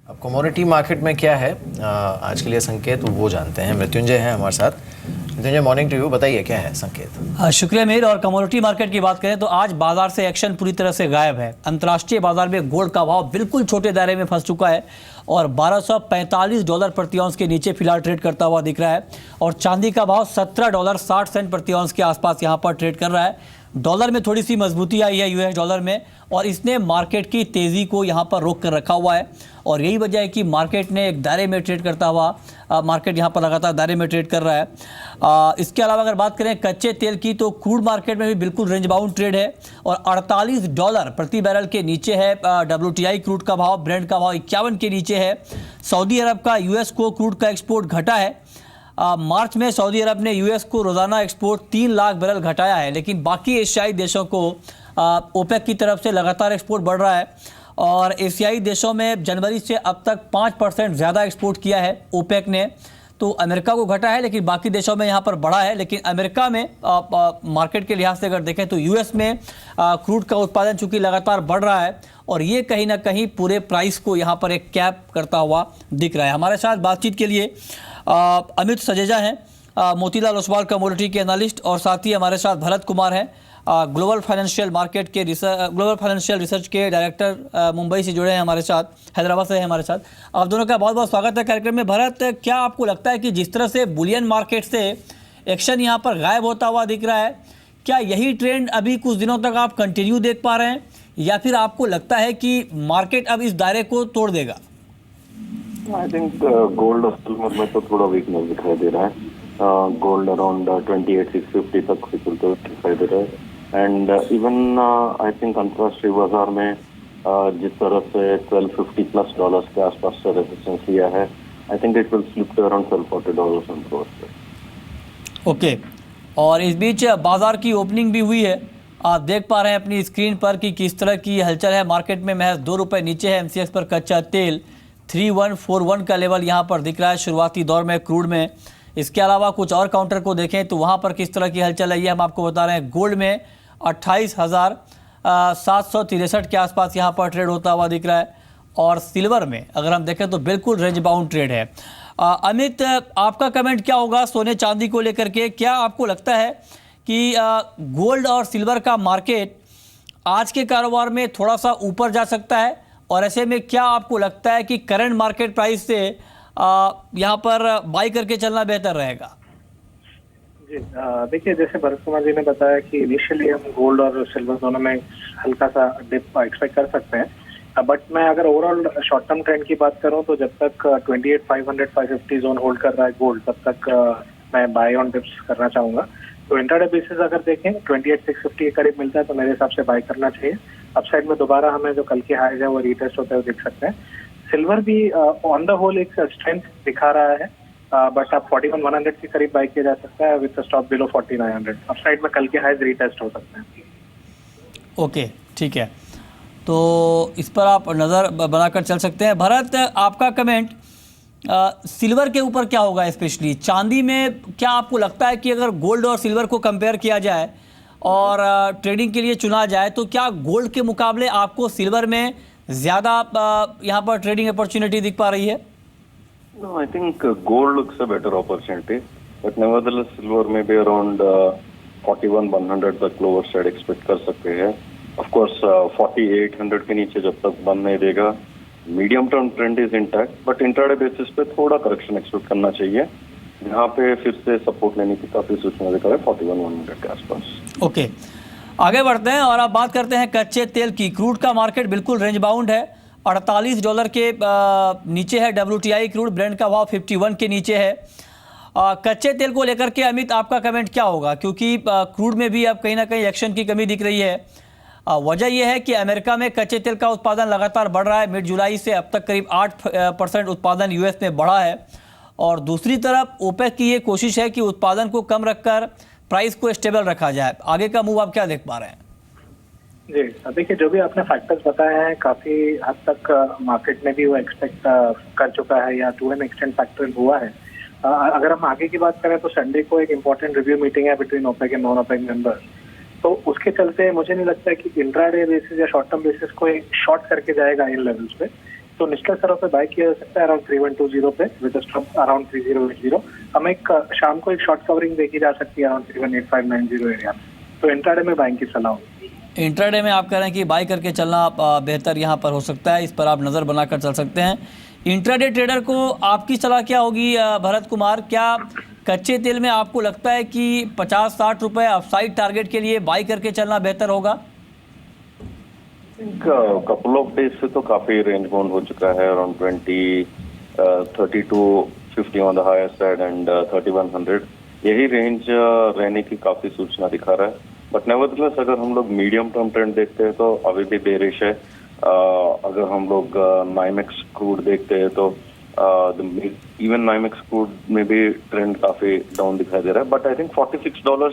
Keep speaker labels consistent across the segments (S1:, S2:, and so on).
S1: अब commodity market में क्या है आज के लिए संकेत वो जानते हैं। मृत्युंजय हैं हमारे साथ। मृत्युंजय, मॉर्निंग टू यू, बताइए क्या है संकेत।
S2: शुक्रिया मीर। और कमोडिटी मार्केट की बात करें तो आज बाजार से एक्शन पूरी तरह से गायब है। अंतर्राष्ट्रीय बाजार में गोल्ड का भाव बिल्कुल छोटे दायरे में फंस चुका है और $1245 प्रति औंस के नीचे फिलहाल ट्रेड करता हुआ दिख रहा है। और चांदी का भाव $17.60 प्रति औंस के आसपास यहाँ पर ट्रेड कर रहा है। डॉलर में थोड़ी सी मजबूती आई है यूएस डॉलर में, और इसने मार्केट की तेज़ी को यहाँ पर रोक कर रखा हुआ है। और यही वजह है कि मार्केट ने एक दायरे में ट्रेड करता हुआ मार्केट यहाँ पर लगातार दायरे में ट्रेड कर रहा है। इसके अलावा अगर बात करें कच्चे तेल की तो क्रूड मार्केट में भी बिल्कुल रेंज बाउंड ट्रेड है और $48 प्रति बैरल के नीचे है WTI क्रूड का भाव। ब्रेंट का भाव 51 के नीचे है। सऊदी अरब का यूएस को क्रूड का एक्सपोर्ट घटा है। मार्च में सऊदी अरब ने यूएस को रोज़ाना एक्सपोर्ट 3 लाख बैरल घटाया है, लेकिन बाकी एशियाई देशों को ओपेक की तरफ से लगातार एक्सपोर्ट बढ़ रहा है। और एशियाई देशों में जनवरी से अब तक 5% ज़्यादा एक्सपोर्ट किया है ओपेक ने। तो अमेरिका को घटा है लेकिन बाकी देशों में यहाँ पर बढ़ा है। लेकिन अमेरिका में मार्केट के लिहाज से अगर देखें तो यूएस में क्रूड का उत्पादन चूँकि लगातार बढ़ रहा है और ये कहीं ना कहीं पूरे प्राइस को यहाँ पर एक कैप करता हुआ दिख रहा है। हमारे साथ बातचीत के लिए अमित सजेजा हैं, मोतीलाल ओसवाल कमोडिटी के एनालिस्ट, और साथ ही हमारे साथ भरत कुमार हैं, ग्लोबल फाइनेंशियल रिसर्च के डायरेक्टर, मुंबई से जुड़े हैं हमारे साथ, हैदराबाद से हैं हमारे साथ। आप दोनों का बहुत बहुत स्वागत है कार्यक्रम में। भरत, क्या आपको लगता है कि जिस तरह से बुलियन मार्केट से एक्शन यहाँ पर गायब होता हुआ दिख रहा है, क्या यही ट्रेंड अभी कुछ दिनों तक आप कंटिन्यू देख पा रहे हैं या फिर आपको लगता है कि मार्केट अब इस दायरे को तोड़ देगा?
S3: आई थिंक गोल्ड और सिल्वर में तो थोड़ा वीकनेस दिखाई दे रहा है। गोल्ड अराउंड 28,650 तक फिसलते दिखाई दे रहा है। एंड इवन आई थिंक अंतर्राष्ट्रीय बाजार में जिस तरह से $1250+ के आसपास से रेजिस्टेंस लिया है, I think it will slip to around $1240
S2: okay. और इस बीच बाजार की ओपनिंग भी हुई है। आप देख पा रहे हैं अपनी स्क्रीन पर कि किस तरह की हलचल है। मार्केट में महज ₹2 नीचे है। एमसीएक्स पर कच्चा तेल 3141 का लेवल यहाँ पर दिख रहा है शुरुआती दौर में क्रूड में। इसके अलावा कुछ और काउंटर को देखें तो वहाँ पर किस तरह की हलचल है ये हम आपको बता रहे हैं। गोल्ड में 28,763 के आसपास यहाँ पर ट्रेड होता हुआ दिख रहा है। और सिल्वर में अगर हम देखें तो बिल्कुल रेंज बाउंड ट्रेड है। अमित, आपका कमेंट क्या होगा सोने चांदी को लेकर के? क्या आपको लगता है कि गोल्ड और सिल्वर का मार्केट आज के कारोबार में थोड़ा सा ऊपर जा सकता है? और ऐसे में क्या आपको लगता है कि करंट मार्केट प्राइस से यहाँ पर बाई करके चलना बेहतर रहेगा?
S4: जी, देखिए, जैसे भरत कुमार जी ने बताया कि इनिशियली हम गोल्ड और सिल्वर दोनों में हल्का सा डिप एक्सपेक्ट कर सकते हैं। बट मैं अगर ओवरऑल शॉर्ट टर्म ट्रेंड की बात करूं तो जब तक 28,500 550 जोन होल्ड कर रहा है गोल्ड, तब तक मैं बाय ऑन डिप्स करना चाहूंगा। तो इंट्राडे बेसिस अगर देखें 28,650 के करीब मिलता है तो मेरे हिसाब से बाय करना चाहिए। अपसाइड में दोबारा हमें जो कल के हाईज है वो रीटेस्ट होते हुए दिख सकते हैं। सिल्वर भी ऑन द होल एक स्ट्रेंथ दिखा रहा है, बट आप 41,100 के करीब बाय किया जा सकता है विद स्टॉप बिलो 4900। अपसाइड में कल के हाईज रीटेस्ट हो सकते हैं।
S2: ओके, ठीक है, तो इस पर आप नज़र बनाकर चल सकते हैं। भरत, आपका कमेंट सिल्वर के ऊपर क्या होगा? स्पेशली चांदी में क्या आपको लगता है कि अगर गोल्ड और सिल्वर को कंपेयर किया जाए और ट्रेडिंग के लिए चुना जाए तो क्या गोल्ड के मुकाबले आपको सिल्वर में ज़्यादा यहाँ पर ट्रेडिंग अपॉर्चुनिटी दिख पा रही है?
S3: No, I think gold looks a better opportunity, but nevertheless silver may be around 41,100 तक लोअर साइड एक्सपेक्ट कर सकते हैं। ऑफ कोर्स 4800 के नीचे जब तक बंद नहीं देगा, medium term trend is intact, but intraday basis पे थोड़ा करेक्शन एक्सपेक्ट करना चाहिए। यहाँ पे फिर से सपोर्ट लेने की काफी सूचना दिखा रहा है 41,100 के आसपास।
S2: ओके, आगे बढ़ते हैं और अब बात करते हैं कच्चे तेल की। क्रूड का मार्केट बिल्कुल रेंज बाउंड है। $48 के नीचे है WTI क्रूड। ब्रेंट का भाव 51 के नीचे है। कच्चे तेल को लेकर के अमित, आपका कमेंट क्या होगा? क्योंकि क्रूड में भी अब कहीं ना कहीं एक्शन की कमी दिख रही है। वजह यह है कि अमेरिका में कच्चे तेल का उत्पादन लगातार बढ़ रहा है। मिड जुलाई से अब तक करीब 8% उत्पादन यूएस में बढ़ा है। और दूसरी तरफ ओपेक की ये कोशिश है कि उत्पादन को कम रखकर प्राइस को स्टेबल रखा जाए। आगे का मूव आप क्या देख पा रहे हैं?
S4: जी, देखिए, जो भी आपने फैक्टर्स बताए हैं काफी हद तक मार्केट में भी वो एक्सपेक्ट कर चुका है या टू एन एक्सटेंट फैक्टर हुआ है। अगर हम आगे की बात करें तो संडे को एक इम्पोर्टेंट रिव्यू मीटिंग है between OPEC and non OPEC members. तो उसके चलते मुझे नहीं लगता है कि इंट्राडे बेसिस या शॉर्ट टर्म बेसिस को एक शॉर्ट करके जाएगा इन लेवल्स पे। तो निचले स्तरों पे बाय किया जा सकता है अराउंड 3120 पे विद स्टॉप अराउंड 3080। हमें एक शाम को एक शॉर्ट कवरिंग देखी जा सकती है अराउंड 318590 एरिया। तो इंट्राडे में बाइंग की सलाह होगी।
S2: इंट्राडे में आप कह रहे हैं कि बाई करके चलना बेहतर यहाँ पर हो सकता है, इस पर आप नज़र बनाकर चल सकते हैं। इंट्राडे ट्रेडर को आपकी सलाह क्या होगी भरत कुमार? क्या कच्चे तेल में आपको लगता है कि 50-60 रुपए अपसाइड टारगेट के लिए बाई करके चलना बेहतर होगा?
S3: कपल ऑफ डेज से तो काफी रेंज बाउंड हो चुका है, around 3250 on the higher side and 3100, यही रेंज रहने की काफी सूचना दिखा रहा है। बट नेवरदलेस अगर हम लोग मीडियम टर्म ट्रेंड देखते हैं तो अभी भी बेरिश है। अगर हम लोग नाइमेक्स क्रूड देखते हैं तो इवन नाइमेक्स क्रूड में भी ट्रेंड काफी डाउन दिखाई दे रहा है। But I think $46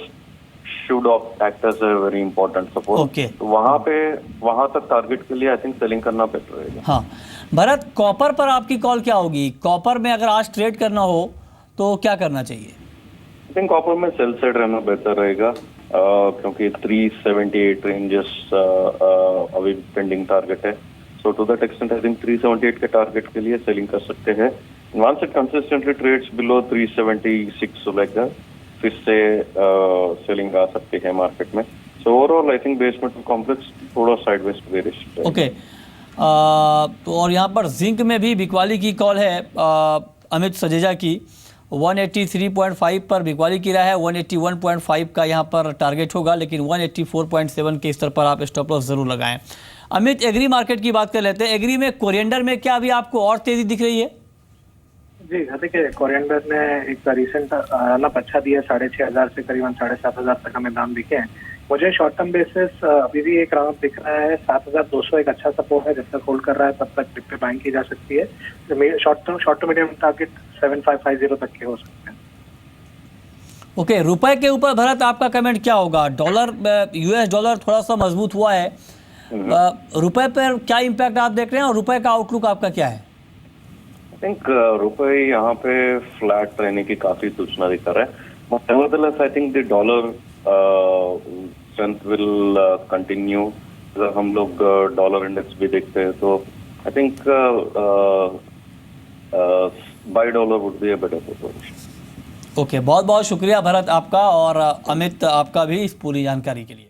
S3: should act as a very important support.
S2: Okay.
S3: तो वहां तक टारगेट के लिए आई थिंक सेलिंग करना बेटर रहेगा।
S2: हाँ भरत, कॉपर पर आपकी कॉल क्या होगी? कॉपर में अगर आज ट्रेड करना हो तो क्या करना चाहिए?
S3: आई थिंक कॉपर में सेल साइड रहना बेहतर रहेगा, क्योंकि 378 रेंजेस अभी पेंडिंग टारगेट है। So to that extent I think 378 के टारगेट के लिए सेलिंग कर सकते हैं। Once it consistently trades below 376 लेकर फिर से सेलिंग आ सकती है मार्केट में। So overall I think base metal complex थोड़ा साइडवेज बेरिश है।
S2: ओके, तो और यहाँ पर जिंक में भी बिकवाली की कॉल है अमित सजेजा की। 183.5 पर बिकवाली की रहा है, 181.5 का यहाँ पर टारगेट होगा, लेकिन 184.7 के स्तर पर आप स्टॉप लॉस जरूर लगाएं। अमित, एग्री मार्केट की बात कर लेते हैं। एग्री में कोरिएंडर में क्या अभी आपको और तेजी दिख रही है?
S4: जी देखिए, कोरिएंडर ने एक रिसेंट रनअप अच्छा दिया, 6500 से करीबन 7500 तक हमें दाम दिखे हैं। मुझे शॉर्ट टर्म बेसिस अभी भी एक रनअप दिख रहा है, 7200 एक अच्छा सपोर्ट है, जब तक होल्ड कर रहा है तब तक डिप पे बाइंग की जा सकती है। तो शॉर्ट टर्म मीडियम टारगेट 7550 तक के हो सकते हैं।
S2: ओके, रुपए के ऊपर भरत आपका कमेंट क्या होगा? डॉलर, यूएस डॉलर थोड़ा सा मजबूत हुआ है, रुपए पर क्या इम्पैक्ट आप देख रहे हैं और रुपए का आउटलुक आपका क्या है?
S3: आई थिंक रुपए यहाँ पे फ्लैट रहने की काफी सूचना दिखा रहा है। But nevertheless I think the dollar strength will continue. अगर हम लोग डॉलर इंडेक्स भी देखते हैं तो I think by dollar would be a better proposition.
S2: Okay, बहुत बहुत शुक्रिया भरत आपका और अमित आपका भी इस पूरी जानकारी के लिए।